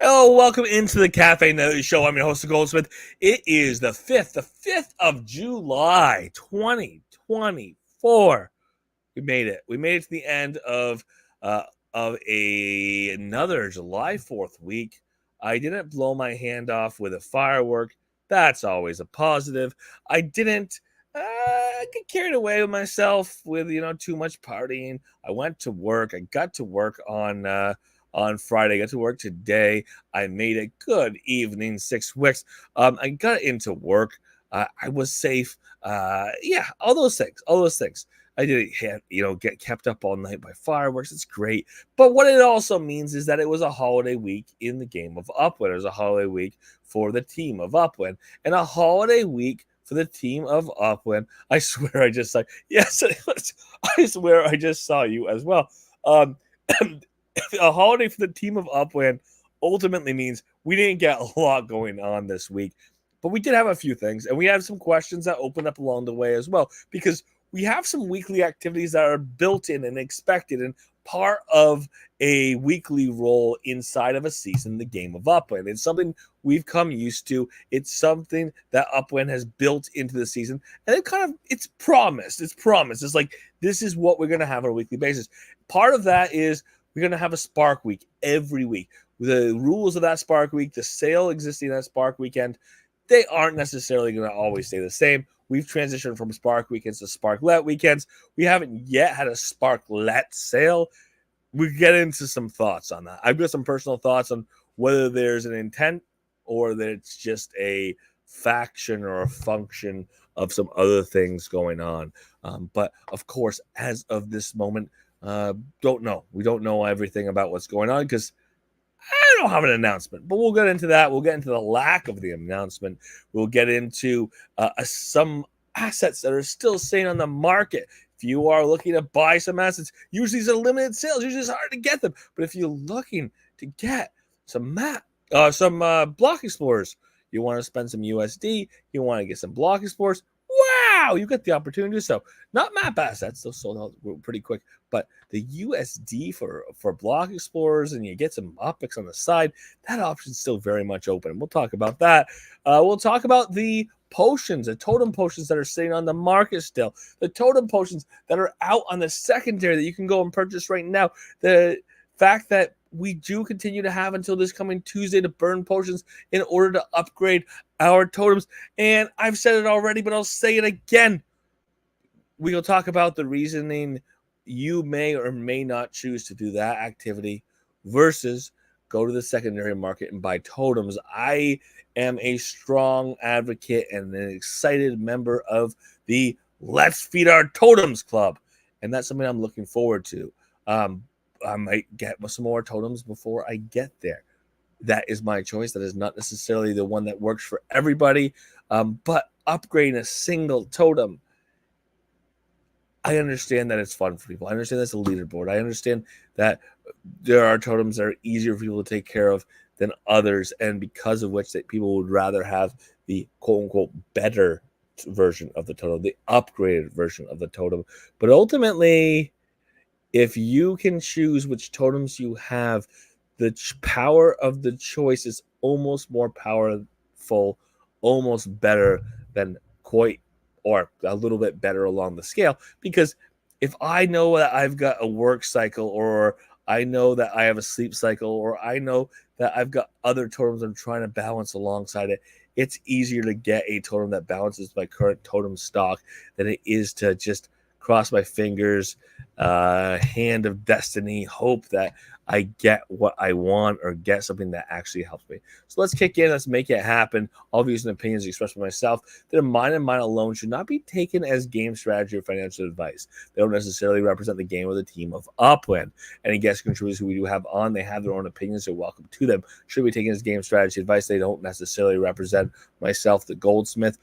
Oh, welcome into the Cafe Nutty Show. I'm your host, Goldsmith. It is the fifth of July, 2024. We made it. We made it to the end uh, another July 4th week. I didn't blow my hand off with a firework. That's always a positive. I didn't get carried away with myself with too much partying. I went to work. I got to work on Friday. I got to work today. I made a good evening, 6 weeks. I got into work. I was safe. Yeah, all those things. All those things. I didn't get kept up all night by fireworks. It's great. But what it also means is that it was a holiday week in the game of Upland. It was a holiday week for the team of Upland. And a holiday week for the team of Upland. I swear I just saw, yes, I swear I just saw you as well. A holiday for the team of Upland ultimately means we didn't get a lot going on this week. But we did have a few things, and we have some questions that opened up along the way as well, because we have some weekly activities that are built in and expected and part of a weekly role inside of a season, the game of Upland. It's something we've come used to. It's something that Upland has built into the season, and it's promised. It's promised. It's like, this is what we're going to have on a weekly basis. Part of that is we're going to have a Spark Week every week. The rules of that Spark Week, the sale existing that Spark Weekend, they aren't necessarily going to always stay the same. We've transitioned from Spark Weekends to Sparklet Weekends. We haven't yet had a Sparklet sale. We get into some thoughts on that. I've got some personal thoughts on whether there's an intent or that it's just a faction or a function of some other things going on. But of course, as of this moment, don't know. We don't know everything about what's going on because I don't have an announcement, but we'll get into that. We'll get into the lack of the announcement. We'll get into some assets that are still staying on the market. If you are looking to buy some assets, usually it's a limited sales. Usually it's hard to get them. But if you're looking to get some block explorers, you want to spend some USD, you want to get some block explorers, wow, you get the opportunity to do so. Not map assets, those sold out pretty quick, but the USD for block explorers, and you get some optics on the side, that option's still very much open. We'll talk about that. We'll talk about the potions, the totem potions that are sitting on the market still, the totem potions that are out on the secondary that you can go and purchase right now. The fact that we do continue to have until this coming Tuesday to burn potions in order to upgrade our totems. And I've said it already, but I'll say it again. We'll talk about the reasoning you may or may not choose to do that activity versus go to the secondary market and buy totems. I am a strong advocate and an excited member of the Let's Feed Our Totems Club. And that's something I'm looking forward to. I might get some more totems before I get there. That is my choice. That is not necessarily the one that works for everybody. But upgrading a single totem, I understand that it's fun for people. I understand that's a leaderboard. I understand that there are totems that are easier for people to take care of than others, and because of which that people would rather have the quote unquote better version of the totem, the upgraded version of the totem. But ultimately, if you can choose which totems you have, the power of the choice is almost more powerful, almost better than quite or a little bit better along the scale. Because if I know that I've got a work cycle, or I know that I have a sleep cycle, or I know that I've got other totems I'm trying to balance alongside it, it's easier to get a totem that balances my current totem stock than it is to just cross my fingers, hand of destiny, hope that I get what I want or get something that actually helps me. So let's kick in. Let's make it happen. All views and opinions expressed by myself that are mine and mine alone should not be taken as game strategy or financial advice. They don't necessarily represent the game or the team of Upland. Any guest contributors who we do have on, they have their own opinions. They're welcome to them. Should be taken as game strategy advice. They don't necessarily represent myself, the Goldsmith,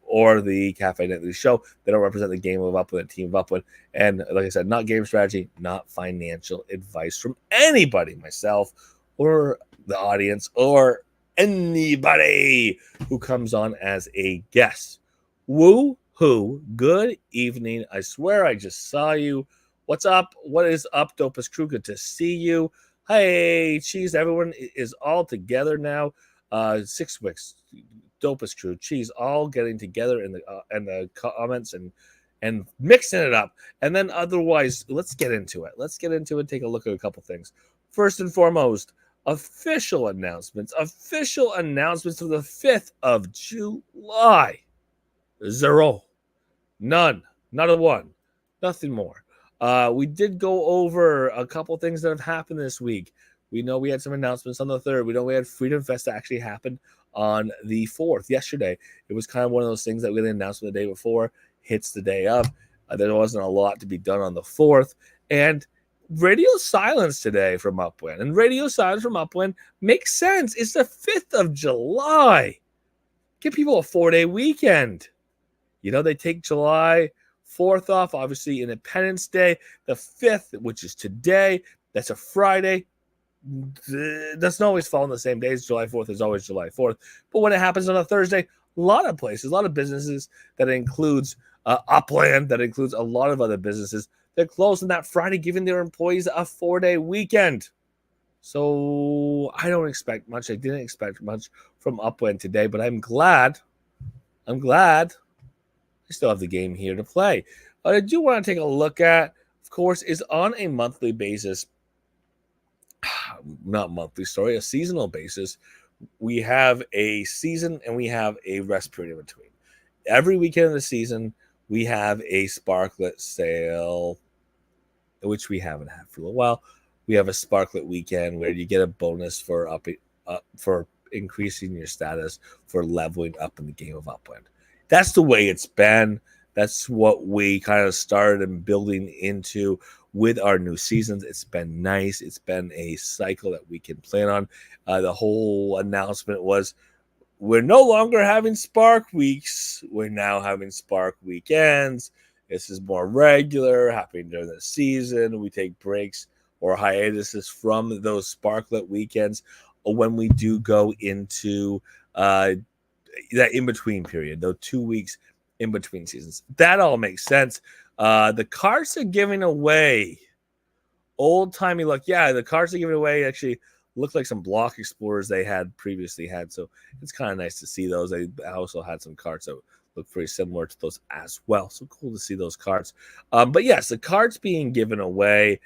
or the Cafe Nightly Show. They don't represent the game of Upland, the team of Upland. And like I said, not game strategy, not financial advice from anybody, myself or the audience or anybody who comes on as a guest. Woo hoo, good evening. I swear I just saw you. What's up? What is up, Dopest Crew? Good to see you. Hey, cheese! Everyone is all together now. 6 weeks, dopest crew, cheese, all getting together in the comments and mixing it up. And then otherwise, let's get into it. Let's get into it. Take a look at a couple things. First and foremost, official announcements. Official announcements for the 5th of July. Zero. None. Not a one. Nothing more. We did go over a couple things that have happened this week. We know we had some announcements on the 3rd. We know we had Freedom Fest that actually happened on the 4th, yesterday. It was kind of one of those things that we had announced the day before, hits the day of. There wasn't a lot to be done on the 4th. And radio silence today from Upwind. And radio silence from Upwind makes sense. It's the 5th of July. Give people a 4-day weekend. You know, they take July 4th off, obviously Independence Day. The 5th, which is today, that's a Friday. Doesn't always fall on the same days. July 4th is always July 4th. But when it happens on a Thursday, a lot of places, a lot of businesses, that includes Upland, that includes a lot of other businesses, they're closed on that Friday, giving their employees a 4-day weekend. So I don't expect much. I didn't expect much from Upland today, but I'm glad I still have the game here to play. What I do want to take a look at, of course, is on a monthly basis, not monthly, sorry, a seasonal basis. We have a season and we have a rest period in between. Every weekend of the season, we have a sparklet sale, which we haven't had for a little while. We have a sparklet weekend where you get a bonus for for increasing your status, for leveling up in the game of Upwind. That's the way it's been. That's what we kind of started and building into with our new seasons. It's been nice. It's been a cycle that we can plan on. The whole announcement was we're no longer having Spark Weeks. We're now having Spark Weekends. This is more regular, happening during the season. We take breaks or hiatuses from those Sparklet weekends when we do go into that in-between period, those 2 weeks in between seasons. That all makes sense. The cards are giving away old-timey look. Yeah, the cards are giving away actually look like some block explorers they had previously had. So it's kind of nice to see those. They also had some cards that look pretty similar to those as well. So cool to see those cards. But yes, the cards being given away,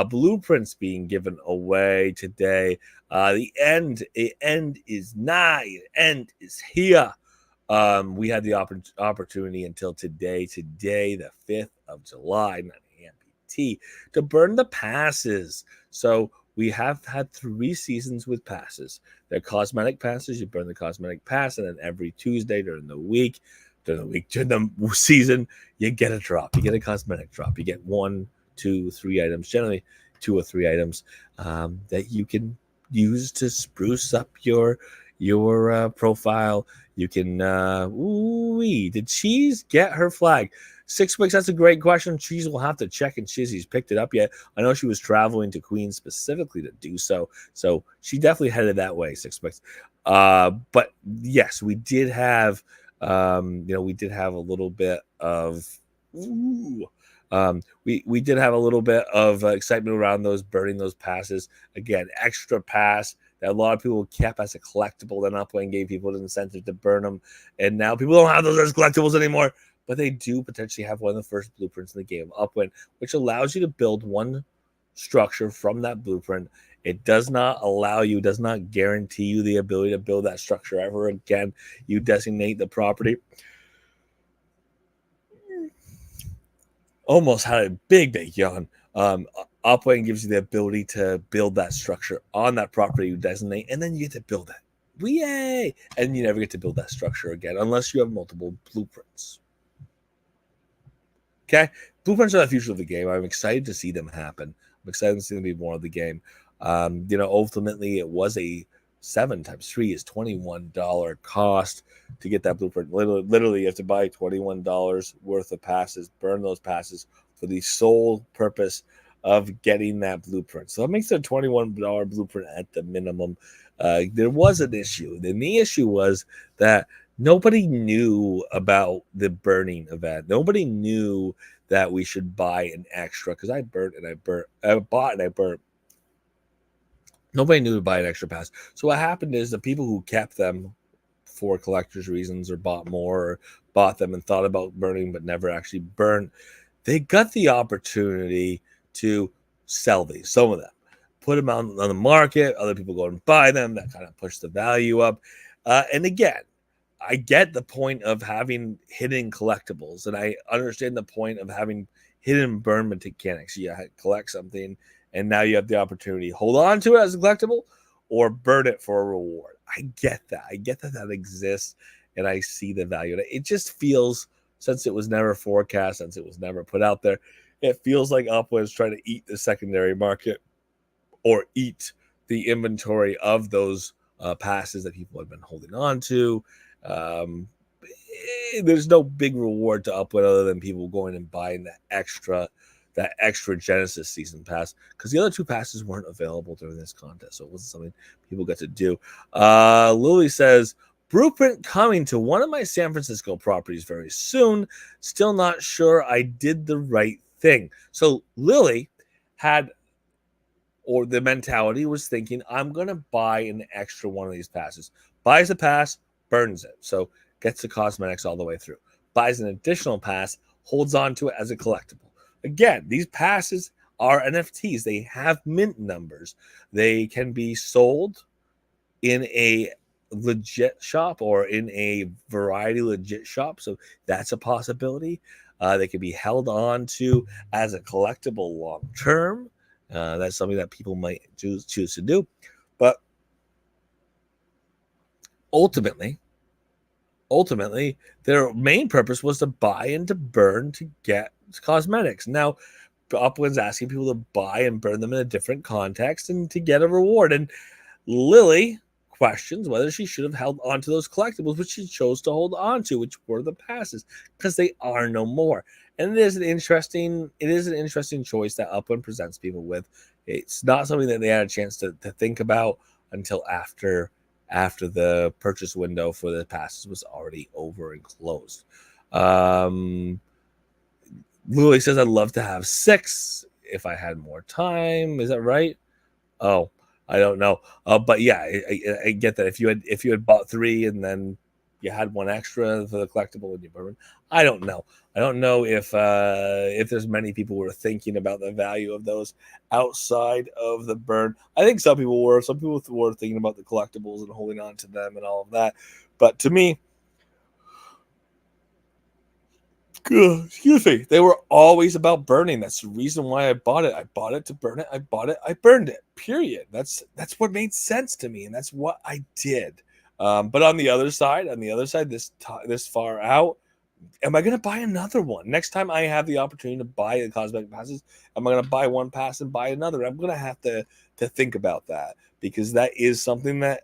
blueprints being given away today. The end is nigh. The end is here. We had the opportunity until today, the 5th of July, 9 a.m. PT, to burn the passes. So we have had 3 seasons with passes. They're cosmetic passes. You burn the cosmetic pass, and then every Tuesday during the season, you get a drop. You get a cosmetic drop. You get 1, 2, 3 items, generally 2 or 3 items that you can use to spruce up your profile. You can did Cheese get her flag? 6 weeks, that's a great question. Cheese will have to check and see if she's picked it up yet. I know she was traveling to Queens specifically to do so, so she definitely headed that way. 6 weeks, but yes, we did have we did have a little bit of we did have a little bit of excitement around those burning those passes. Again, extra pass that a lot of people kept as a collectible. Then Upland gave people an incentive to burn them, and now people don't have those as collectibles anymore. But they do potentially have one of the first blueprints in the game, Upwind, which allows you to build one structure from that blueprint. It does not guarantee you the ability to build that structure ever again. You designate the property. Almost had a big yawn. Upwind gives you the ability to build that structure on that property you designate, and then you get to build it. Yay! And you never get to build that structure again unless you have multiple blueprints. Okay, blueprints are the future of the game. I'm excited to see them happen. I'm excited to see them be more of the game. Ultimately, it was a 7 times 3 is $21 cost to get that blueprint. Literally, you have to buy $21 worth of passes, burn those passes for the sole purpose of getting that blueprint. So that makes it a $21 blueprint at the minimum. There was an issue. Then the issue was that nobody knew about the burning event. Nobody knew that we should buy an extra because I bought and I burnt Nobody knew to buy an extra pass. So what happened is the people who kept them for collector's reasons or bought more or bought them and thought about burning but never actually burned, they got the opportunity to sell these, some of them, put them on the market. Other people go and buy them. That kind of pushed the value up. And again, I get the point of having hidden collectibles, and I understand the point of having hidden burn mechanics. You collect something, and now you have the opportunity to hold on to it as a collectible or burn it for a reward. I get that. I get that that exists, and I see the value. It just feels, since it was never forecast, since it was never put out there, it feels like Upland's trying to eat the secondary market or eat the inventory of those passes that people have been holding on to. Um, there's no big reward to Upland other than people going and buying that extra Genesis season pass, because the other two passes weren't available during this contest, so it wasn't something people got to do. Lily says, Blueprint coming to one of my San Francisco properties very soon. Still not sure I did the right thing. So Lily had, or the mentality was thinking, I'm going to buy an extra one of these passes. Buys the pass, burns it. So gets the cosmetics all the way through. Buys an additional pass, holds on to it as a collectible. Again, these passes are NFTs. They have mint numbers. They can be sold in a legit shop or in a variety legit shop. So that's a possibility. They can be held on to as a collectible long term. That's something that people might choose to do. But ultimately, their main purpose was to buy and to burn to get cosmetics. Now, Upland's asking people to buy and burn them in a different context and to get a reward. And Lily questions whether she should have held on to those collectibles, which she chose to hold on to, which were the passes, because they are no more. And it is an interesting choice that Upland presents people with. It's not something that they had a chance to think about until after the purchase window for the passes was already over and closed. Lily says, I'd love to have 6 if I had more time. Is that right? Oh, I don't know. But yeah, I get that. If you had bought 3 and then you had one extra for the collectible and you burn, I don't know. I don't know if there's many people who were thinking about the value of those outside of the burn. I think some people were. Some people were thinking about the collectibles and holding on to them and all of that. But to me, excuse me, they were always about burning. That's the reason why I bought it. I bought it to burn it. I bought it. I burned it. Period. That's what made sense to me, and that's what I did. But on the other side, this far out, am I going to buy another one next time I have the opportunity to buy the cosmetic passes? Am I going to buy one pass and buy another? I'm going to have to think about that, because that is something that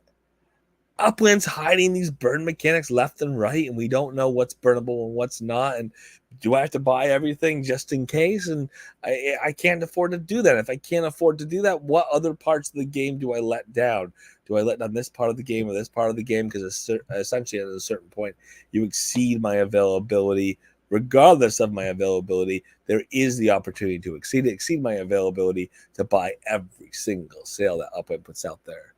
Upland's hiding these burn mechanics left and right, and we don't know what's burnable and what's not. And do I have to buy everything just in case? And I can't afford to do that. If I can't afford to do that, what other parts of the game do I let down? Do I let down this part of the game or this part of the game? Because essentially, at a certain point, you exceed my availability. Regardless of my availability, there is the opportunity to exceed my availability to buy every single sale that Upland puts out there.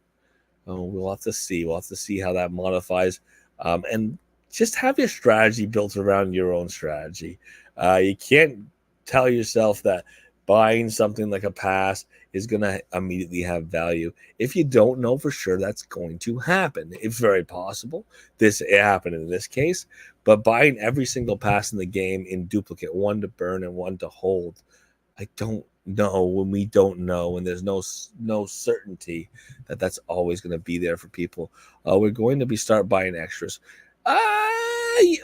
Oh, we'll have to see. We'll have to see how that modifies, and just have your strategy built around your own strategy. You can't tell yourself that buying something like a pass is going to immediately have value if you don't know for sure that's going to happen. It's very possible it happened in this case, but buying every single pass in the game in duplicate, one to burn and one to hold, I don't know when we don't know, and there's no certainty that that's always going to be there for people. We're going to be start buying extras.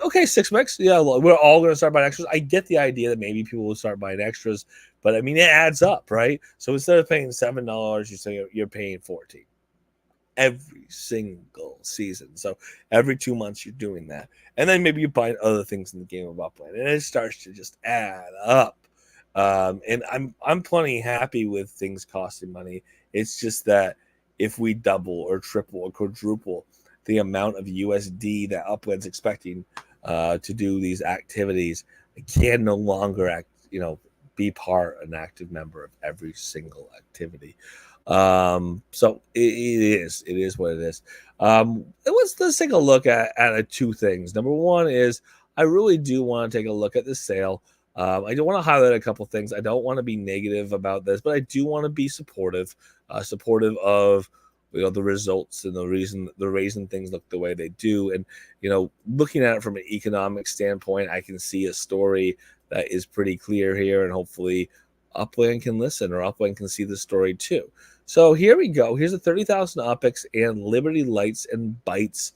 Okay, 6 mix. Yeah, we're all going to start buying extras. I get the idea that maybe people will start buying extras, but I mean, it adds up, right? So instead of paying $7, you say you're paying 14 every single season. So every 2 months you're doing that, and then maybe you buy other things in the game of Upland, and it starts to just add up. And I'm plenty happy with things costing money. It's just that if we double or triple or quadruple the amount of USD that Upland's expecting to do these activities, I can no longer be an active member of every single activity. So it is what it is. Let's take a look at two things. Number one is I really do want to take a look at the sale. I do want to highlight a couple things. I don't want to be negative about this, but I do want to be supportive of the results and the reason things look the way they do. And looking at it from an economic standpoint, I can see a story that is pretty clear here, and hopefully Upland can listen, or Upland can see the story too. So here we go. Here's a 30,000 Optics and Liberty Lights and Bytes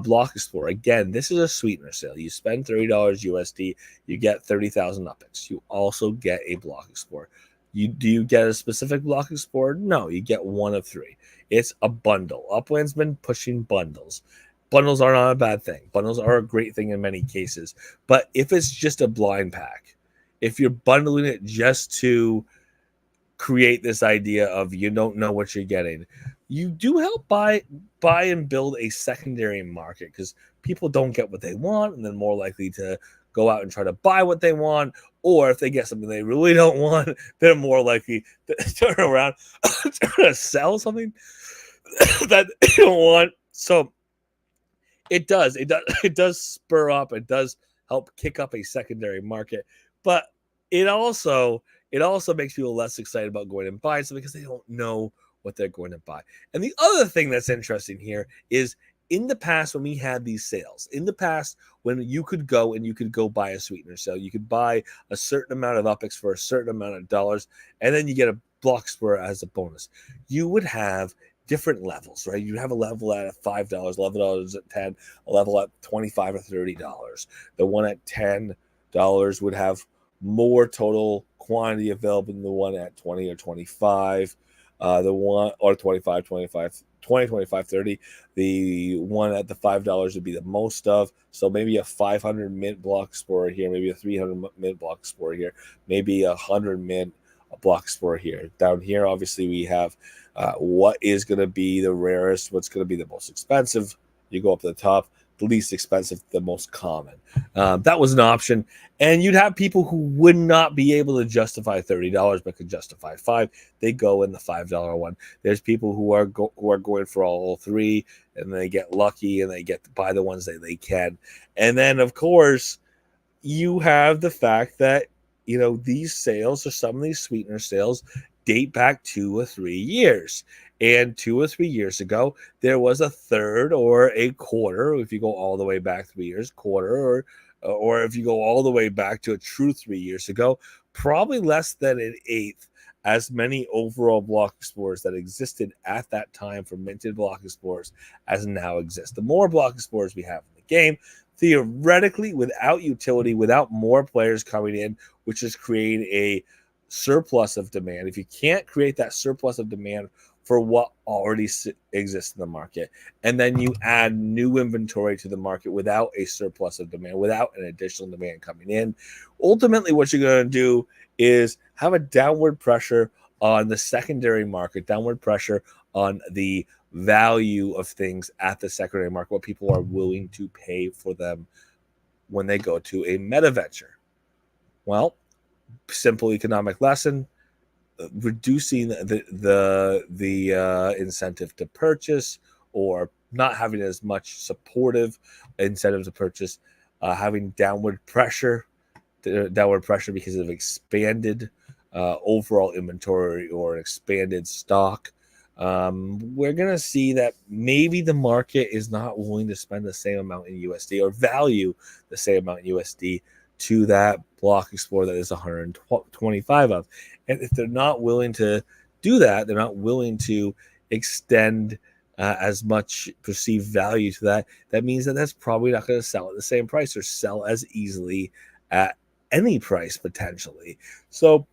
Block Explorer. Again, this is a sweetener sale. You spend $30 USD, you get 30,000 Optics. You also get a Block Explorer. Do you get a specific Block Explorer? No, you get one of three. It's a bundle. Upland's been pushing bundles. Bundles are not a bad thing. Bundles are a great thing in many cases. But if it's just a blind pack, if you're bundling it just to create this idea of you don't know what you're getting, you do help buy and build a secondary market, because people don't get what they want and they're more likely to go out and try to buy what they want, or if they get something they really don't want, they're more likely to turn around to sell something that they don't want. So it does spur up, it does help kick up a secondary market, but it also makes people less excited about going and buying something because they don't know what they're going to buy. And the other thing that's interesting here is, in the past, when we had these sales, in the past, when you could go buy a sweetener sale, you could buy a certain amount of Upix for a certain amount of dollars, and then you get a block spur as a bonus. You would have different levels, right? You have a level at $5, $11 at 10, a level at $25 or $30. The one at $10 would have more total quantity available than the one at 20 or 25. The one or 25, 25, 20, 25, 30. The one at the $5 would be the most of. So maybe a 500 mint block explorer here, maybe a 300 mint block explorer here, maybe a 100 mint block explorer here. Down here, obviously, we have what is going to be the rarest, what's going to be the most expensive. You go up to the top, the least expensive, the most common. That was an option. And you'd have people who would not be able to justify $30 but could justify $5. They go in the $5 one. There's people who are going for all three, and they get lucky and they get to buy the ones that they can. And then, of course, you have the fact that these sales, or some of these sweetener sales, date back 2 or 3 years. And 2 or 3 years ago, there was a third or a quarter, if you go all the way back 3 years, quarter, or if you go all the way back to a true 3 years ago, probably less than an eighth as many overall block explorers that existed at that time for minted block explorers as now exist. The more block explorers we have in the game, theoretically, without utility, without more players coming in, which is creating a surplus of demand. If you can't create that surplus of demand for what already exists in the market, and then you add new inventory to the market without a surplus of demand, without an additional demand coming in, ultimately what you're going to do is have a downward pressure on the secondary market, downward pressure on the value of things at the secondary market, what people are willing to pay for them when they go to a meta venture. Well, simple economic lesson: reducing the incentive to purchase, or not having as much supportive incentive to purchase, having downward pressure because of expanded overall inventory or expanded stock. We're going to see that maybe the market is not willing to spend the same amount in USD or value the same amount in USD to that block explorer that is 125 of. And if they're not willing to do that, they're not willing to extend as much perceived value to that, that means that that's probably not going to sell at the same price or sell as easily at any price potentially. So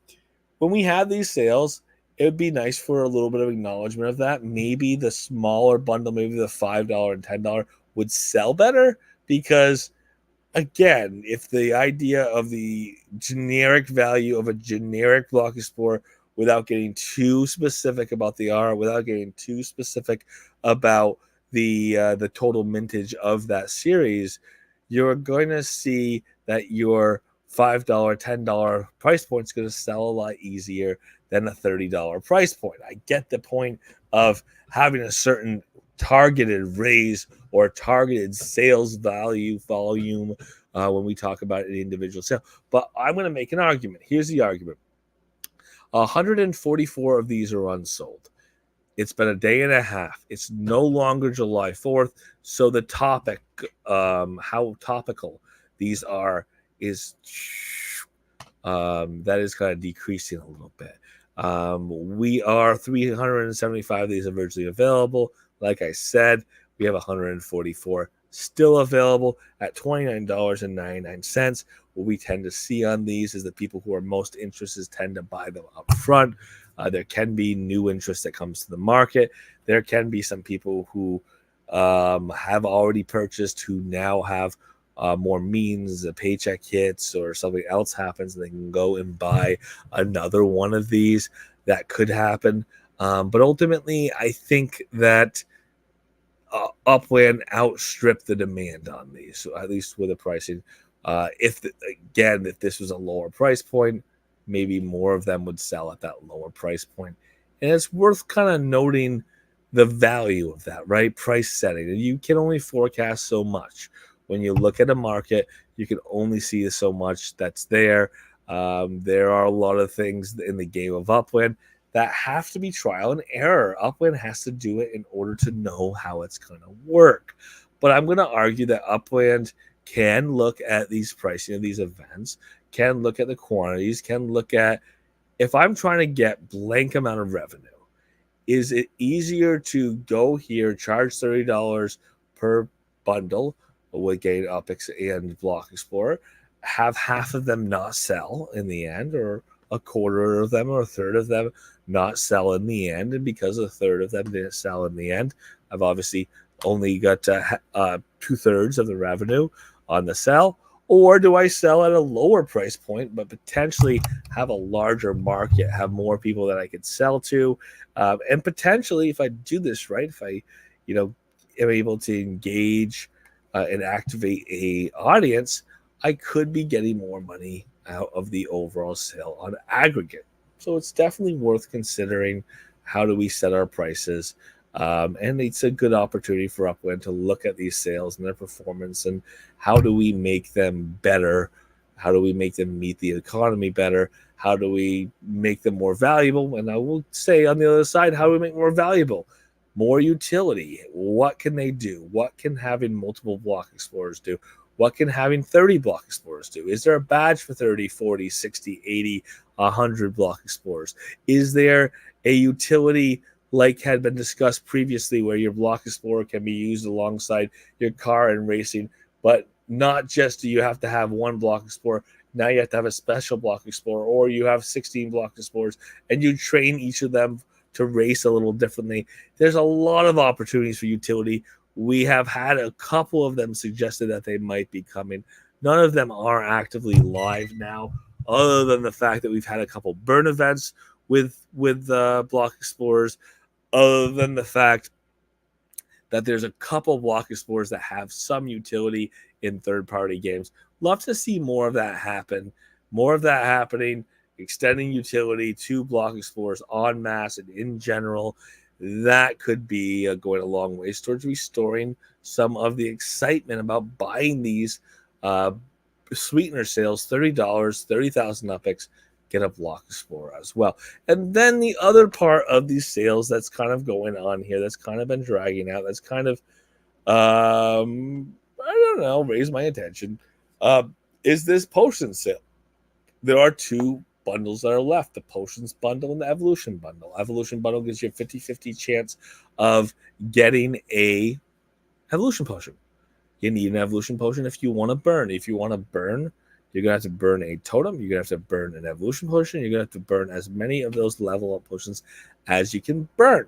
when we have these sales, it would be nice for a little bit of acknowledgement of that. Maybe the smaller bundle, maybe the $5 and $10 would sell better, because again, if the idea of the generic value of a generic block explorer, without getting too specific about the R, without getting too specific about the total mintage of that series, you're going to see that your $5, $10 price point is going to sell a lot easier than a $30 price point. I get the point of having a certain targeted raise or targeted sales value volume when we talk about an individual sale. But I'm going to make an argument. Here's the argument. 144 of these are unsold. It's been a day and a half. It's no longer July 4th. So the topic, how topical these are, is that is kind of decreasing a little bit. We are 375 of these are virtually available. Like I said, we have 144 still available at $29.99. What we tend to see on these is that people who are most interested tend to buy them up front. There can be new interest that comes to the market. There can be some people who have already purchased who now have more means, a paycheck hits or something else happens, and they can go and buy another one of these. That could happen. But ultimately, I think that Upland outstripped the demand on these, so at least with the pricing. If this was a lower price point, maybe more of them would sell at that lower price point. And it's worth kind of noting the value of that, right? Price setting. And you can only forecast so much. When you look at a market, you can only see so much that's there. There are a lot of things in the game of Upland that have to be trial and error. Upland has to do it in order to know how it's going to work. But I'm going to argue that Upland can look at these pricing of these events, can look at the quantities, can look at, if I'm trying to get blank amount of revenue, is it easier to go here, charge $30 per bundle with Gain Upix and Block Explorer, have half of them not sell in the end, or a quarter of them or a third of them not sell in the end, and because a third of them didn't sell in the end, I've obviously only got 2/3 of the revenue on the sell? Or do I sell at a lower price point, but potentially have a larger market, have more people that I could sell to, and potentially, if I do this right, if I, am able to engage and activate a audience, I could be getting more money out of the overall sale on aggregate. So it's definitely worth considering. How do we set our prices? And it's a good opportunity for Upland to look at these sales and their performance, and how do we make them better? How do we make them meet the economy better? How do we make them more valuable? And I will say on the other side, how do we make more valuable? More utility. What can they do? What can having multiple block explorers do? What can having 30 block explorers do? Is there a badge for 30, 40, 60, 80, 100 block explorers? Is there a utility like had been discussed previously where your block explorer can be used alongside your car in racing, but not just do you have to have one block explorer, now you have to have a special block explorer, or you have 16 block explorers and you train each of them to race a little differently. There's a lot of opportunities for utility. We have had a couple of them suggested that they might be coming. None of them are actively live now, other than the fact that we've had a couple burn events with block explorers, other than the fact that there's a couple block explorers that have some utility in third-party games. Love to see more of that happen. More of that happening, extending utility to block explorers en masse and in general. That could be going a long ways towards restoring some of the excitement about buying these sweetener sales. $30, 30,000 Upix, get a block explorer as well. And then the other part of these sales that's kind of going on here, that's kind of been dragging out, that's kind of I don't know, raised my attention, is this potion sale. There are two bundles that are left, the potions bundle and the evolution bundle. Evolution bundle gives you a 50-50 chance of getting a evolution potion. You need an evolution potion if you want to burn. If you want to burn, you're going to have to burn a totem. You're going to have to burn an evolution potion. You're going to have to burn as many of those level up potions as you can burn,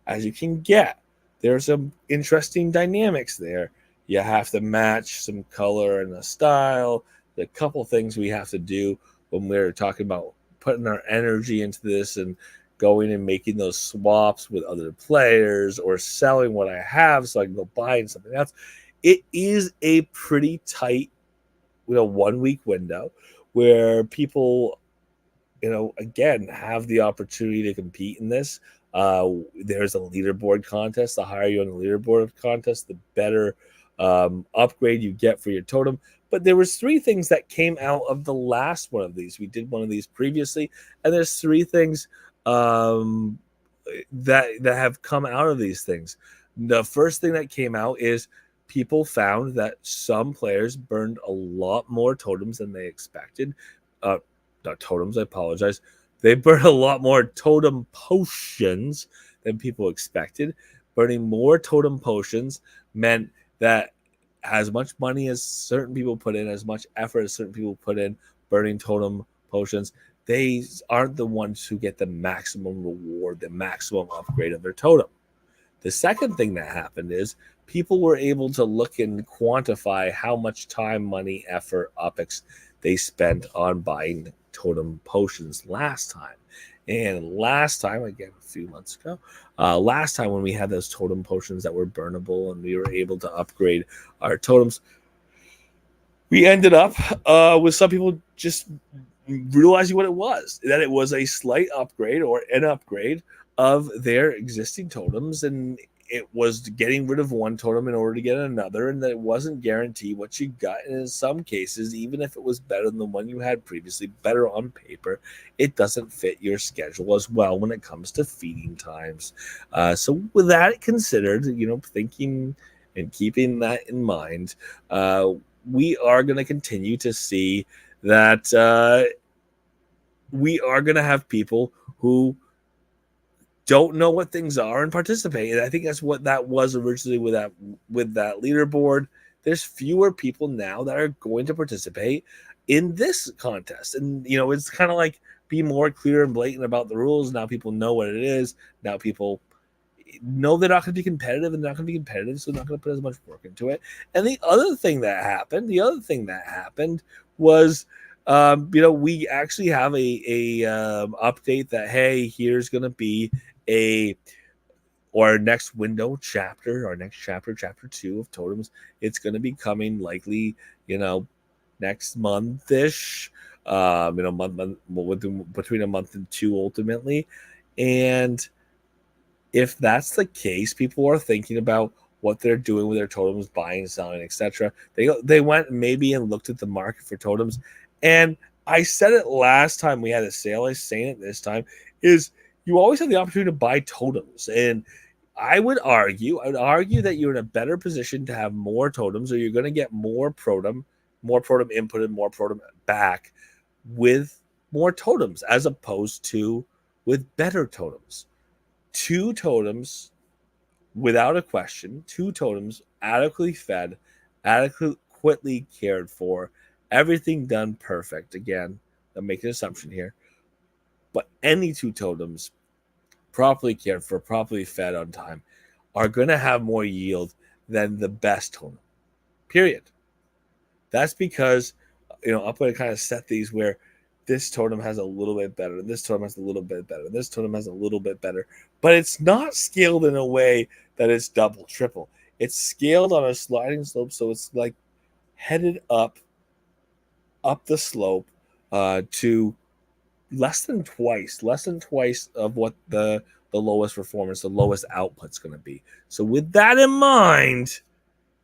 as you can get. There's some interesting dynamics there. You have to match some color and a style. There's a couple things we have to do when we're talking about putting our energy into this and going and making those swaps with other players, or selling what I have so I can go buying something else. It is a pretty tight 1 week window where people again, have the opportunity to compete in this. There's a leaderboard contest. The higher you on the leaderboard contest, the better upgrade you get for your totem. But there was three things that came out of the last one of these. We did one of these previously, and there's three things that have come out of these things. The first thing that came out is people found that some players burned a lot more totems than they expected. Uh, Not totems, I apologize. They burned a lot more totem potions than people expected. Burning more totem potions meant that as much money as certain people put in, as much effort as certain people put in burning totem potions, they aren't the ones who get the maximum reward, the maximum upgrade of their totem. The second thing that happened is people were able to look and quantify how much time, money, effort, OPEX they spent on buying totem potions last time. And last time, again, a few months ago, last time when we had those totem potions that were burnable and we were able to upgrade our totems, we ended up with some people just realizing what it was, that it was a slight upgrade or an upgrade of their existing totems, and it was getting rid of one totem in order to get another, and that it wasn't guaranteed what you got. And in some cases, even if it was better than the one you had previously, better on paper, it doesn't fit your schedule as well when it comes to feeding times. So with that considered, thinking and keeping that in mind, we are going to continue to see that we are going to have people who don't know what things are and participate. And I think that's what that was originally with that leaderboard. There's fewer people now that are going to participate in this contest. And it's kind of like be more clear and blatant about the rules. Now people know what it is. Now people know they're not going to be competitive, and they're not going to be competitive, so they're not going to put as much work into it. And the other thing that happened was we actually have a update that, hey, here's going to be our next window chapter, our next chapter 2 of totems. It's going to be coming likely, next month-ish, between a month and two ultimately. And if that's the case, people are thinking about what they're doing with their totems, buying, selling, etc. They went maybe and looked at the market for totems. And I said it last time we had a sale, I'm saying it this time, is you always have the opportunity to buy totems. And I would argue that you're in a better position to have more totems, or you're going to get more protum input and more protum back with more totems, as opposed to with better totems. Two totems, without a question, two totems adequately fed, adequately cared for, everything done perfect. Again, I'm making an assumption here, but any two totems properly cared for, properly fed on time, are going to have more yield than the best totem. Period. That's because, I'm going to kind of set these where this totem has a little bit better, and this totem has a little bit better, and this totem has a little bit better. But it's not scaled in a way that it's double, triple. It's scaled on a sliding slope, so it's like headed up the slope to less than twice of what the lowest performance, the lowest output's going to be. So with that in mind,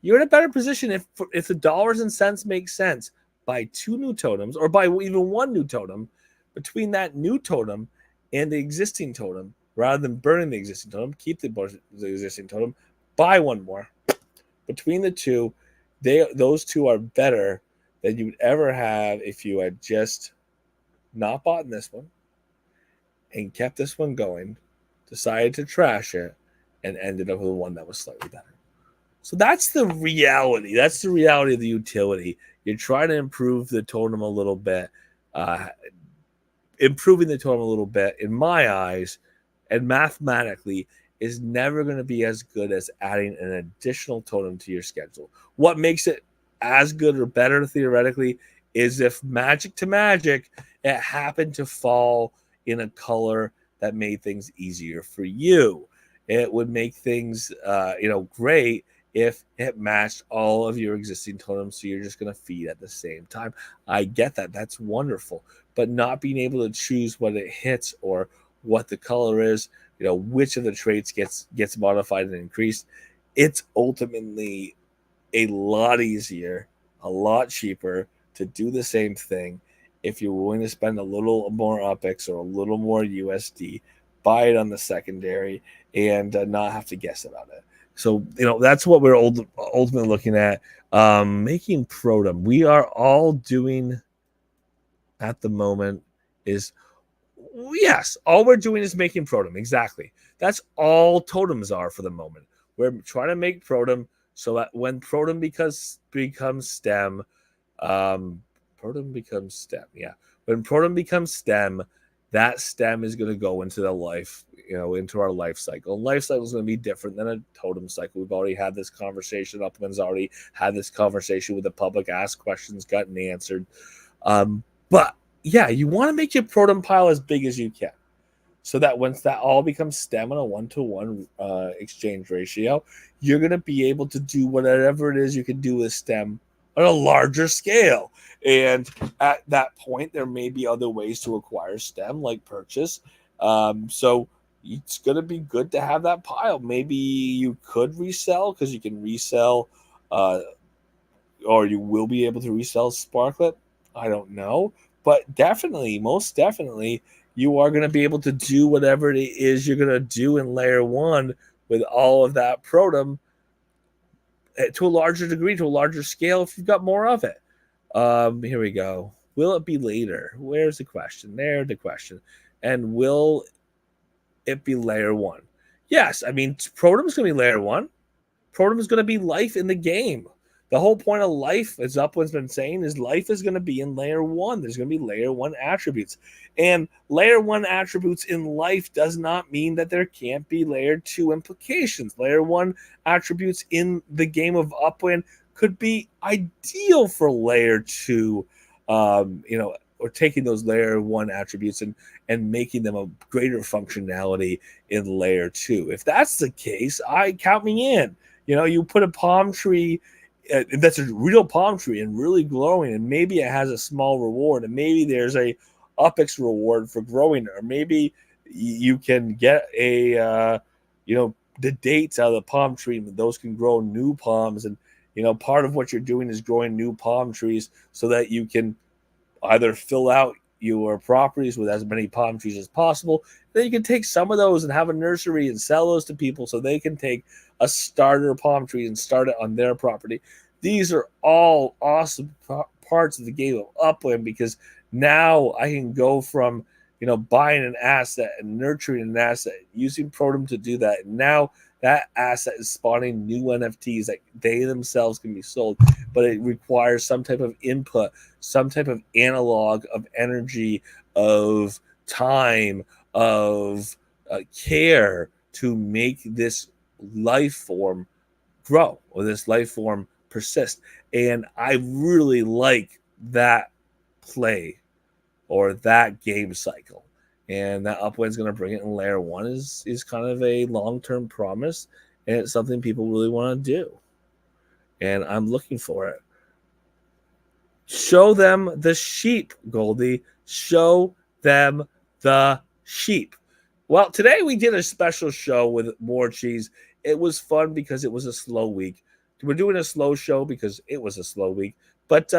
you're in a better position if the dollars and cents make sense. Buy two new totems, or buy even one new totem. Between that new totem and the existing totem, rather than burning the existing totem, keep the existing totem, buy one more. Between the two, those two are better than you would ever have if you had just not bought in this one and kept this one going, decided to trash it, and ended up with one that was slightly better. So that's the reality. That's the reality of the utility. You're trying to improve the totem a little bit. Improving the totem a little bit, in my eyes, and mathematically, is never going to be as good as adding an additional totem to your schedule. What makes it as good or better, theoretically, is if magic to magic, it happened to fall in a color that made things easier for you. It would make things, great if it matched all of your existing totems, so you're just going to feed at the same time. I get that. That's wonderful. but not being able to choose what it hits or what the color is, which of the traits gets modified and increased. It's ultimately a lot easier, a lot cheaper to do the same thing if you're willing to spend a little more UPX or a little more USD, buy it on the secondary, and not have to guess about it. So, that's what we're ultimately looking at. Making Protum. We are all doing at the moment is, yes, all we're doing is making Protum. Exactly. That's all totems are for the moment. We're trying to make Protum so that when Protum becomes STEM, Protum becomes STEM. Yeah, when Protum becomes STEM, that STEM is going to go into the life, into our life cycle. Life cycle is going to be different than a totem cycle. We've already had this conversation. Upland's already had this conversation with the public, asked questions, gotten answered. But yeah, you want to make your Protum pile as big as you can, so that once that all becomes STEM on a 1-to-1 exchange ratio, you're going to be able to do whatever it is you can do with STEM on a larger scale. And at that point, there may be other ways to acquire STEM, like purchase. So it's going to be good to have that pile. Maybe you could resell, because you can resell, or you will be able to resell Sparklet. I don't know. But definitely, most definitely, you are going to be able to do whatever it is you're going to do in layer 1 with all of that Protum to a larger degree, to a larger scale, if you've got more of it. Here we go. Will it be later? Where's the question? There's the question. And will it be layer 1? Yes, I mean, Protum's going to be layer 1. Protum is going to be life in the game. The whole point of life, as Upland's been saying, is life is going to be in layer 1. There's going to be layer 1 attributes. And layer 1 attributes in life does not mean that there can't be layer 2 implications. Layer 1 attributes in the game of Upland could be ideal for layer 2, or taking those layer 1 attributes and making them a greater functionality in layer 2. If that's the case, count me in. You put a palm tree that's a real palm tree and really glowing, and maybe it has a small reward, and maybe there's a UPX reward for growing it, or maybe you can get the dates out of the palm tree, and those can grow new palms. And part of what you're doing is growing new palm trees so that you can either fill out your properties with as many palm trees as possible. Then you can take some of those and have a nursery and sell those to people so they can take a starter palm tree and start it on their property. These are all awesome parts of the game of Upland, because now I can go from buying an asset and nurturing an asset, using Protum to do that. And now that asset is spawning new NFTs that they themselves can be sold, but it requires some type of input, some type of analog of energy, of time, of care to make this life form grow, or this life form persist. And I really like that play, or that game cycle. And that Upland's going to bring it in layer 1 is kind of a long-term promise, and it's something people really want to do. And I'm looking for it. Show them the sheep, Goldie. Show them the sheep. Well, today we did a special show with more cheese. It was fun because it was a slow week. We're doing a slow show because it was a slow week. But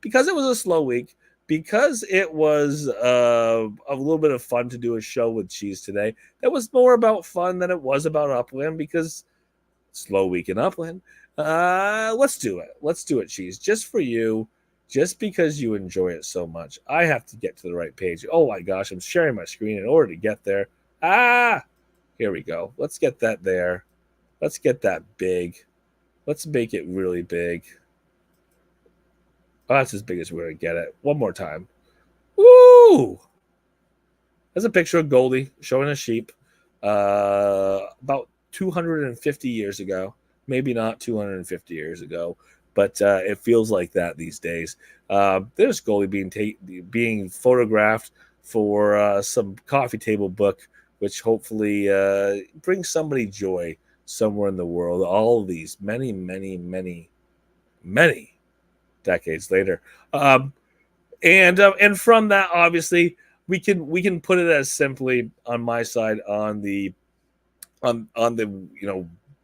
because it was a slow week, because it was a little bit of fun to do a show with cheese today, that was more about fun than it was about Upland, because slow week in Upland. Let's do it. Let's do it, cheese. Just for you. Just because you enjoy it so much. I have to get to the right page. Oh my gosh, I'm sharing my screen in order to get there. Here we go. Let's get that there. Let's get that big. Let's make it really big. Oh, that's as big as we're going to get it. One more time. Woo! There's a picture of Goldie showing a sheep about 250 years ago. Maybe not 250 years ago, but it feels like that these days. There's Goldie being photographed for some coffee table book, which hopefully brings somebody joy somewhere in the world. All of these many, many, many, many decades later. And from that, obviously, we can put it as simply on my side on the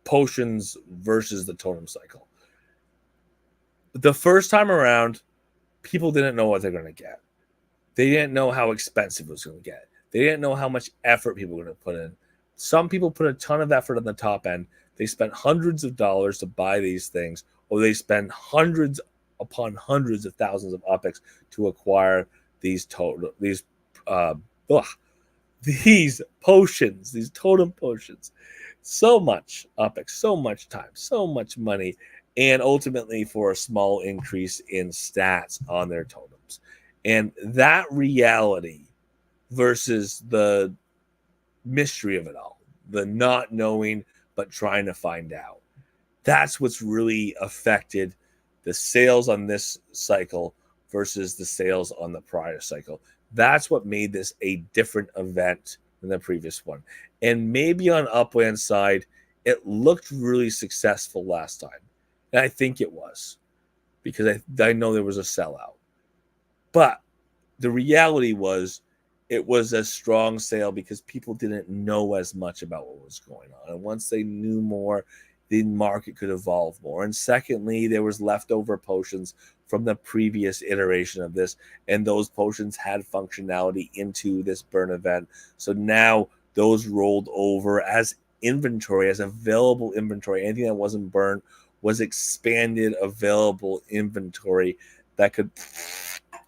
potions versus the totem cycle. The first time around, people didn't know what they're going to get. They didn't know how expensive it was going to get. They didn't know how much effort people were going to put in. Some people put a ton of effort on the top end. They spent hundreds of dollars to buy these things, or they spend hundreds upon hundreds of thousands of UPX to acquire these uh, ugh, these potions, these totem potions. So much UPX, so much time, so much money, and ultimately for a small increase in stats on their totems. And that reality versus the mystery of it all, the not knowing but trying to find out. That's what's really affected the sales on this cycle versus the sales on the prior cycle. That's what made this a different event than the previous one. And maybe on Upland's side, it looked really successful last time. And I think it was because I know there was a sellout. But the reality was it was a strong sale because people didn't know as much about what was going on. And once they knew more, the market could evolve more. And secondly, there was leftover potions from the previous iteration of this, and those potions had functionality into this burn event. So now those rolled over as inventory, as available inventory. Anything that wasn't burned was expanded available inventory that could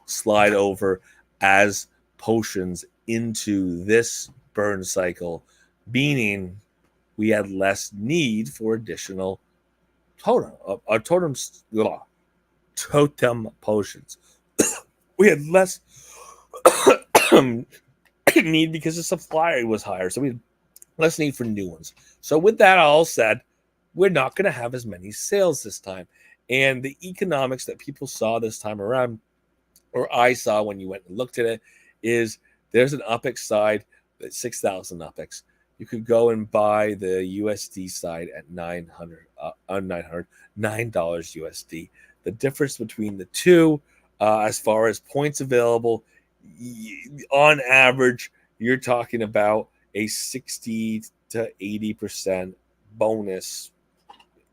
slide over as potions into this burn cycle, meaning we had less need for additional totem potions. We had less need because the supply was higher, so we had less need for new ones. So with that all said, we're not going to have as many sales this time. And the economics that people saw this time around, or I saw when you went and looked at it, is there's an UPX side at 6,000 UPX. You could go and buy the USD side at $9 USD. The difference between the two, as far as points available, on average, you're talking about a 60 to 80% bonus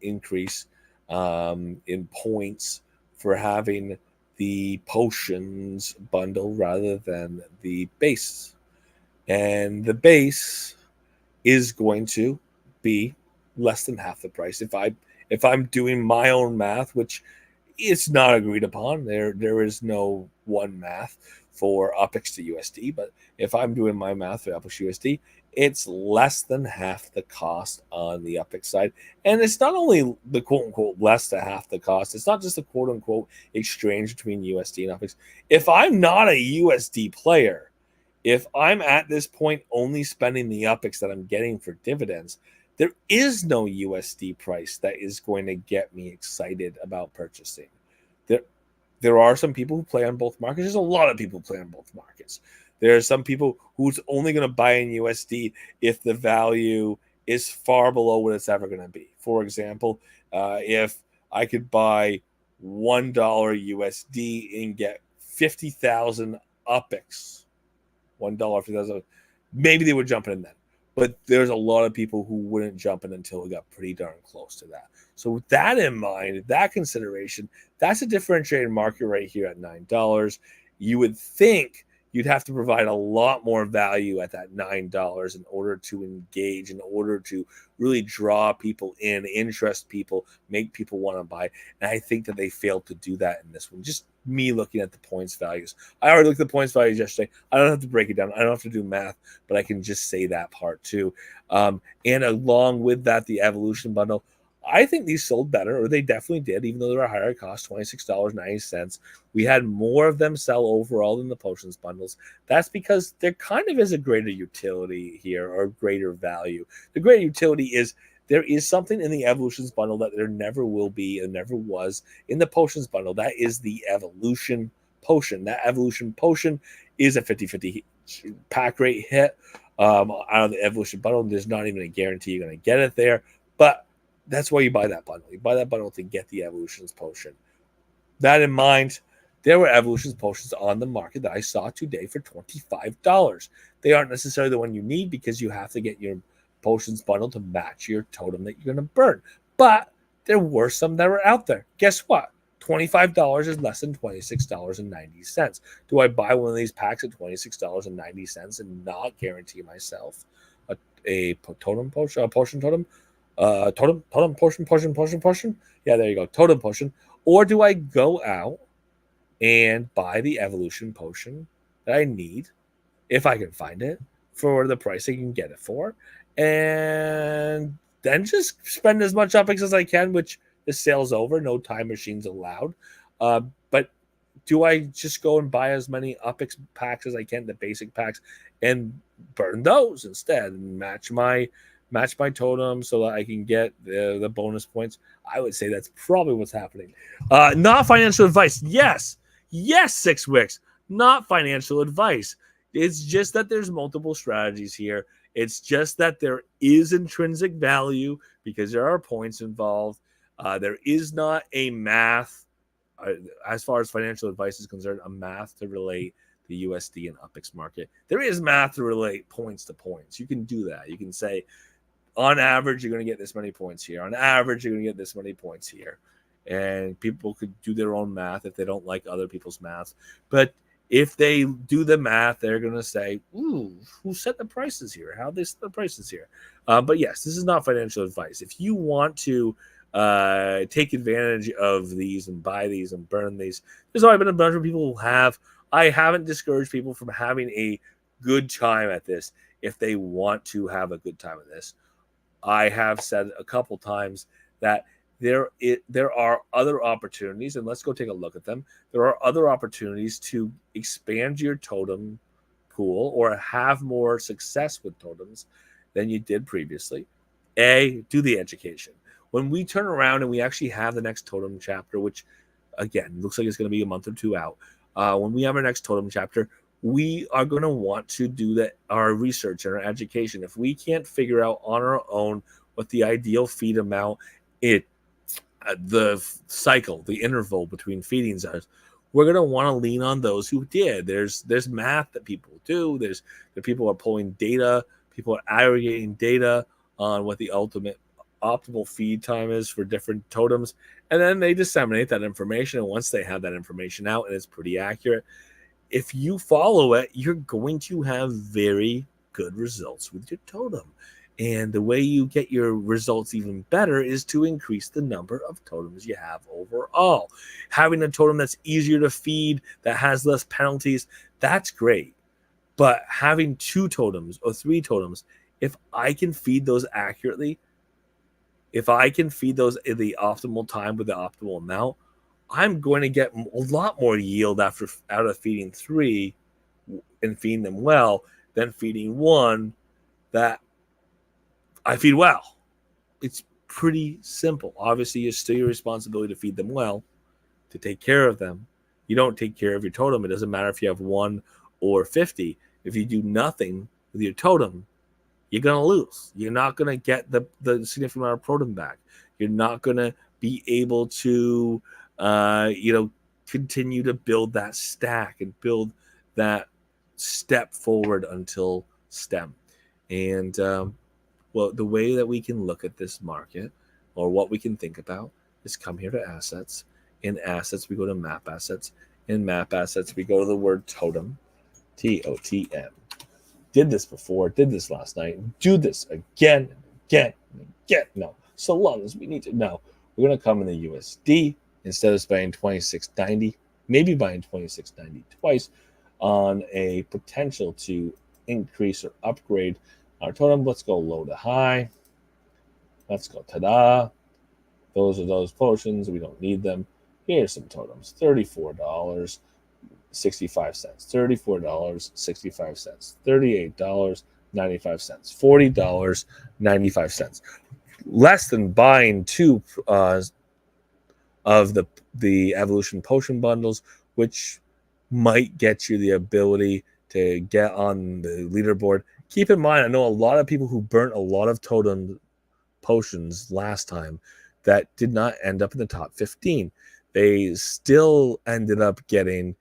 increase in points for having the potions bundle rather than the base. And the base is going to be less than half the price. If I'm doing my own math, which it's not agreed upon, there is no one math for UPX to USD, but if I'm doing my math for UPX to USD, it's less than half the cost on the UPX side. And it's not only the quote unquote less than half the cost, it's not just a quote unquote exchange between USD and UPX. If I'm not a USD player, if I'm at this point only spending the UPX that I'm getting for dividends, there is no USD price that is going to get me excited about purchasing. There are some people who play on both markets. There's a lot of people who play on both markets. There are some people who's only going to buy in USD if the value is far below what it's ever going to be. For example, if I could buy $1 USD and get 50,000 UPX, $1, 50,000, maybe they would jump in then. But there's a lot of people who wouldn't jump in until it got pretty darn close to that. So with that in mind, that consideration, that's a differentiated market right here at $9. You would think you'd have to provide a lot more value at that $9 in order to engage, in order to really draw people in, interest people, make people want to buy. And I think that they failed to do that in this one. Just me looking at the points values. I already looked at the points values yesterday. I don't have to break it down. I don't have to do math, but I can just say that part too. And along with that, the evolution bundle, I think these sold better, or they definitely did, even though they were a higher cost, $26.90. We had more of them sell overall than the potions bundles. That's because there kind of is a greater utility here, or greater value. The greater utility is there is something in the evolutions bundle that there never will be and never was in the potions bundle. That is the evolution potion. That evolution potion is a 50-50 pack rate hit out of the evolution bundle. There's not even a guarantee you're going to get it there, but that's why you buy that bundle. You buy that bundle to get the evolutions potion. That in mind, There were evolution potions on the market that I saw today for $25. They aren't necessarily the one you need because you have to get your potions bundle to match your totem that you're going to burn. But there were some that were out there. Guess what? $25 is less than $26.90. Do I buy one of these packs at $26.90 and not guarantee myself a totem potion, a potion totem? Totem potion. Yeah, there you go. Totem potion. Or do I go out and buy the evolution potion that I need, if I can find it, for the price I can get it for, and then just spend as much UPX as I can, which the sale's over, no time machines allowed. But do I just go and buy as many UPX packs as I can, the basic packs, and burn those instead and match my totem so that I can get the bonus points? I would say that's probably what's happening. Not financial advice. Yes, 6 Wicks. Not financial advice. It's just that there's multiple strategies here. It's just that there is intrinsic value because there are points involved. There is not a math, as far as financial advice is concerned, a math to relate the USD and UPX market. There is math to relate points to points. You can do that. You can say, on average, you're going to get this many points here. On average, you're going to get this many points here. And people could do their own math if they don't like other people's math. But if they do the math, they're going to say, ooh, who set the prices here? How they set the prices here? But yes, this is not financial advice. If you want to take advantage of these and buy these and burn these, there's already been a bunch of people who have. I haven't discouraged people from having a good time at this if they want to have a good time at this. I have said a couple times that there are other opportunities, and let's go take a look at them. There are other opportunities to expand your totem pool or have more success with totems than you did previously. Do the education. When we turn around and we actually have the next totem chapter, which, again, looks like it's going to be a month or two out, when we have our next totem chapter, we are going to want to do our research and our education. If we can't figure out on our own what the ideal feed amount, the cycle, the interval between feedings are, we're going to want to lean on those who did. There's math that people do. The people are pulling data. People are aggregating data on what the optimal feed time is for different totems, and then they disseminate that information. And once they have that information out and it's pretty accurate, if you follow it, you're going to have very good results with your totem. And the way you get your results even better is to increase the number of totems you have overall. Having a totem that's easier to feed, that has less penalties, that's great. But having 2 totems or 3 totems, if I can feed those accurately, if I can feed those in the optimal time with the optimal amount, I'm going to get a lot more yield out of feeding 3 and feeding them well than feeding 1 that I feed well. It's pretty simple. Obviously, it's still your responsibility to feed them well, to take care of them. You don't take care of your totem. It doesn't matter if you have 1 or 50. If you do nothing with your totem, you're going to lose. You're not going to get the significant amount of totem back. You're not going to be able to continue to build that stack and build that step forward until STEM. And the way that we can look at this market, or what we can think about, is come here to assets. In assets, we go to map assets. In map assets, we go to the word totem, TOTM. Did this before, did this last night, do this again. No, so long as we need to. No, we're going to come in the USD. Instead of buying $26.90, maybe buying $26.90 twice on a potential to increase or upgrade our totem. Let's go low to high. Let's go ta-da. Those are those potions. We don't need them. Here's some totems. $34.65. $34.65. $38.95. $40.95. Less than buying 2 of the evolution potion bundles, which might get you the ability to get on the leaderboard. Keep in mind, I know a lot of people who burnt a lot of totem potions last time that did not end up in the top 15. They still ended up getting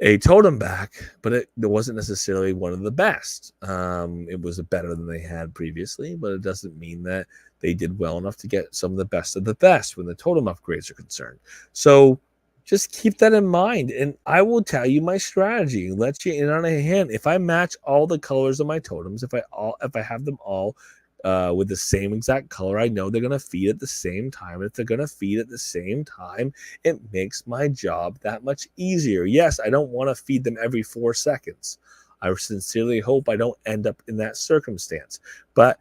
a totem back, but it wasn't necessarily one of the best. It was better than they had previously, but it doesn't mean that they did well enough to get some of the best when the totem upgrades are concerned. So just keep that in mind, and I will tell you my strategy. Let you in on a hand. If I match all the colors of my totems, if I have them all with the same exact color, I know they're gonna feed at the same time. If they're gonna feed at the same time, it makes my job that much easier. Yes, I don't want to feed them every 4 seconds. I sincerely hope I don't end up in that circumstance. But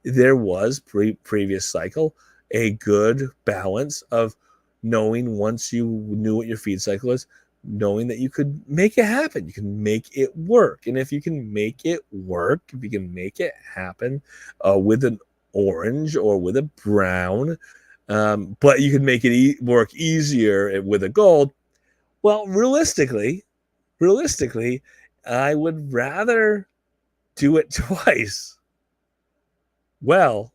there was previous cycle a good balance of knowing once you knew what your feed cycle is, knowing that you could make it happen. You can make it work. And if you can make it work, if you can make it happen with an orange or with a brown, but you can make it work easier with a gold. Well, realistically, I would rather do it twice well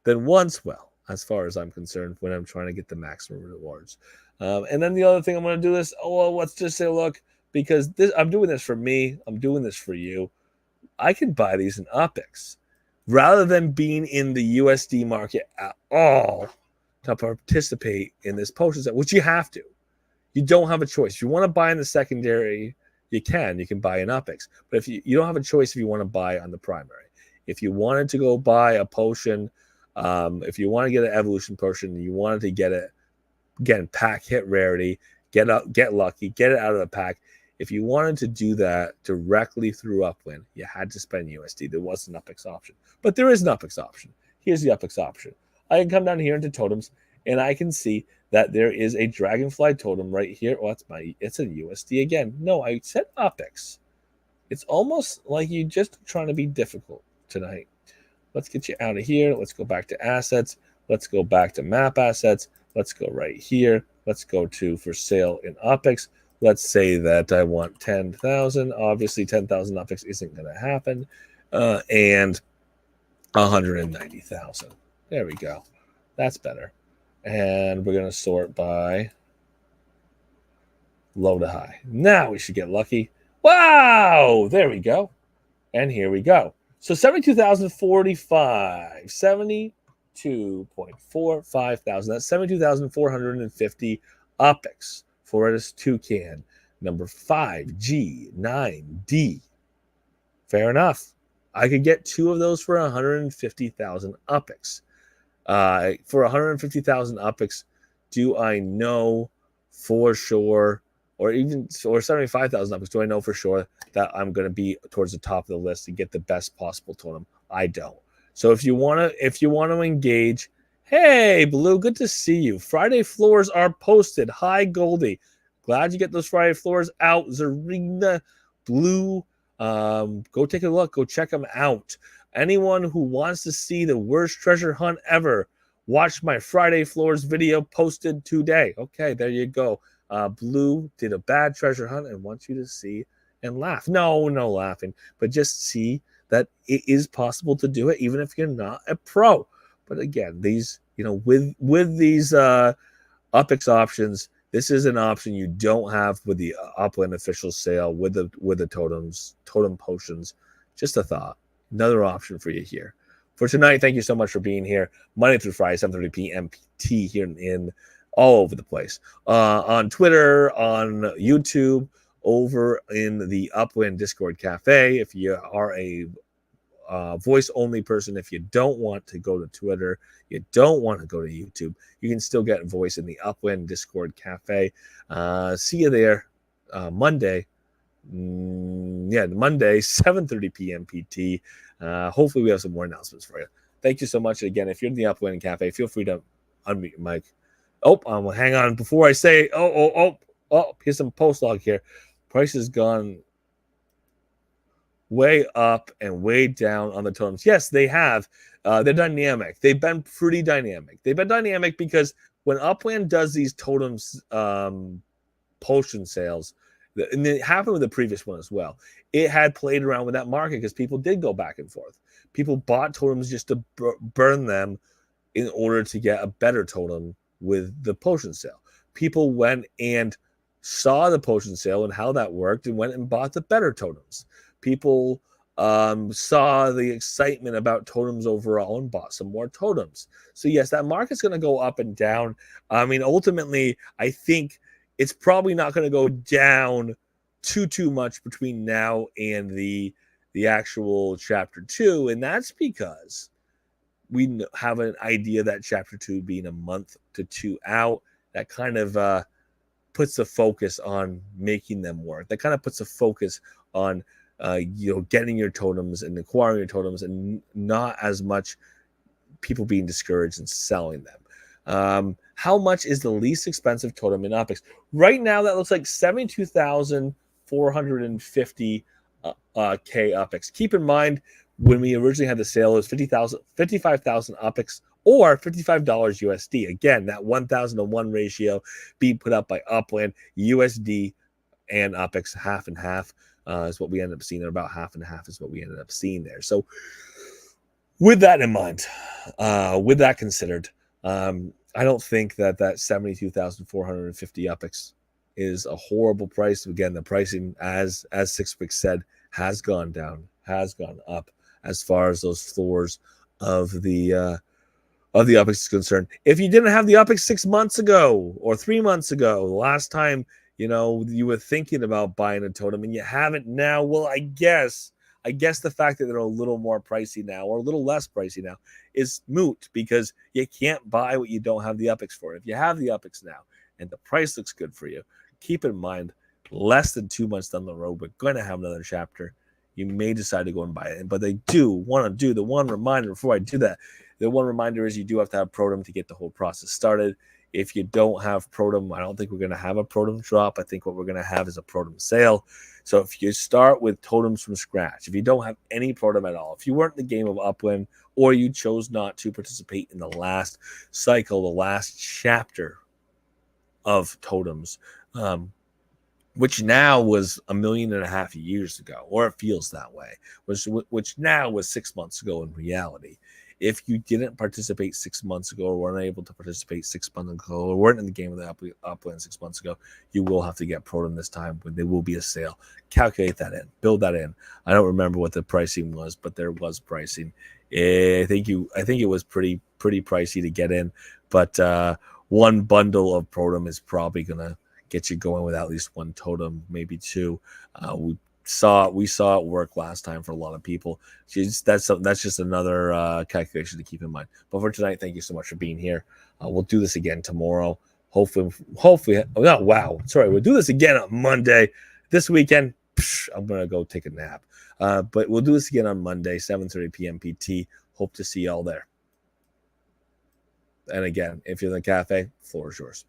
than once well, as far as I'm concerned, when I'm trying to get the maximum rewards. And then the other thing I'm going to do is, let's just say, look, because I'm doing this for me, I'm doing this for you. I can buy these in OPEX rather than being in the USD market at all to participate in this potion set, which you have to. You don't have a choice. If you want to buy in the secondary, you can buy in OPEX. But if you don't have a choice if you want to buy on the primary. If you wanted to go buy a potion, if you want to get an evolution potion, you wanted to get it, again, pack hit rarity, get lucky, get it out of the pack. If you wanted to do that directly through Upwind, you had to spend USD. There was an UPEX option. But there is an UPEX option. Here's the UPEX option. I can come down here into totems, and I can see that there is a dragonfly totem right here. Oh, it's a USD again. No, I said UPEX. It's almost like you just trying to be difficult tonight. Let's get you out of here. Let's go back to assets. Let's go back to map assets. Let's go right here. Let's go to for sale in OPEX. Let's say that I want 10,000. Obviously, 10,000 OPEX isn't going to happen. And 190,000. There we go. That's better. And we're going to sort by low to high. Now we should get lucky. Wow! There we go. And here we go. So 72,045. 72.45 thousand. That's 72,450 OPEX for this toucan. Number 5G9D. Fair enough. I could get 2 of those for 150,000 OPEX. For 150,000 OPEX, do I know for sure, or 75,000 OPEX, do I know for sure that I'm going to be towards the top of the list and get the best possible totem? I don't. So if you want to engage, hey Blue, good to see you. Friday floors are posted. Hi Goldie, glad you get those Friday floors out. Zarina, Blue, go take a look. Go check them out. Anyone who wants to see the worst treasure hunt ever, watch my Friday floors video posted today. Okay, there you go. Blue did a bad treasure hunt and wants you to see and laugh. No laughing, but just see that it is possible to do it, even if you're not a pro. But again, these, with these UPEX options, this is an option you don't have with the Upland official sale with the totem potions. Just a thought. Another option for you here. For tonight, thank you so much for being here. Monday through Friday, 7:30 p.m. PT here in all over the place. On Twitter, on YouTube, over in the Upwind Discord Cafe. If you are a voice-only person, if you don't want to go to Twitter, you don't want to go to YouTube, you can still get voice in the Upwind Discord Cafe. See you there Monday. Monday, 7:30 p.m. PT. Hopefully we have some more announcements for you. Thank you so much. Again, if you're in the Upwind Cafe, feel free to unmute your mic. Hang on. Before I say, here's some post log here. Price has gone way up and way down on the totems. Yes, they have. They're dynamic. They've been pretty dynamic. They've been dynamic because when Upland does these totems potion sales, and it happened with the previous one as well, it had played around with that market because people did go back and forth. People bought totems just to burn them in order to get a better totem with the potion sale. People went and saw the potion sale and how that worked and went and bought the better totems. People saw the excitement about totems overall and bought some more totems. So yes, that market's going to go up and down. I mean, ultimately, I think it's probably not going to go down too much between now and the actual chapter 2, and that's because we have an idea that chapter 2 being a month to 2 out, that kind of puts a focus on making them work. That kind of puts a focus on getting your totems and acquiring your totems, and not as much people being discouraged and selling them. How much is the least expensive totem in Opix? Right now, that looks like 72,450 K Opix. Keep in mind, when we originally had the sale, it was 55,000 Opix or $55 USD. Again, that 1,000 to 1 ratio being put up by Upland. USD and Opix half and half is what we ended up seeing. About half and half is what we ended up seeing there. So with that in mind, with that considered, I don't think that 72,450 Opix is a horrible price. Again, the pricing, as Sixpix said, has gone down, has gone up as far as those floors of the Opix is concerned. If you didn't have the Opix 6 months ago or 3 months ago, the last time you were thinking about buying a totem and you haven't now, well, I guess the fact that they're a little more pricey now or a little less pricey now is moot, because you can't buy what you don't have the Opix for. If you have the Opix now and the price looks good for you, keep in mind, less than 2 months down the road, we're going to have another chapter. You may decide to go and buy it, but they do want to do the one reminder before I do that. The one reminder is you do have to have Protem to get the whole process started. If you don't have Protem, I don't think we're going to have a Protem drop. I think what we're going to have is a Protem sale. So if you start with totems from scratch, if you don't have any Protem at all, if you weren't in the game of Upland, or you chose not to participate in the last cycle, the last chapter of totems, which now was 1.5 million years ago, or it feels that way, which now was 6 months ago in reality. If you didn't participate 6 months ago, or weren't able to participate 6 months ago, or weren't in the game of the Upland 6 months ago, you will have to get Protem this time when there will be a sale. Calculate that in, build that in. I don't remember what the pricing was, but there was pricing. I think it was pretty pricey to get in, but one bundle of Protem is probably gonna get you going with at least one totem, maybe two. We saw it work last time for a lot of people. That's just another calculation to keep in mind. But for tonight, thank you so much for being here. We'll do this again tomorrow. Hopefully. Oh, wow. Sorry, we'll do this again on Monday. This weekend, I'm gonna go take a nap. But we'll do this again on Monday, 7:30 p.m. PT. Hope to see y'all there. And again, if you're in the cafe, floor is yours.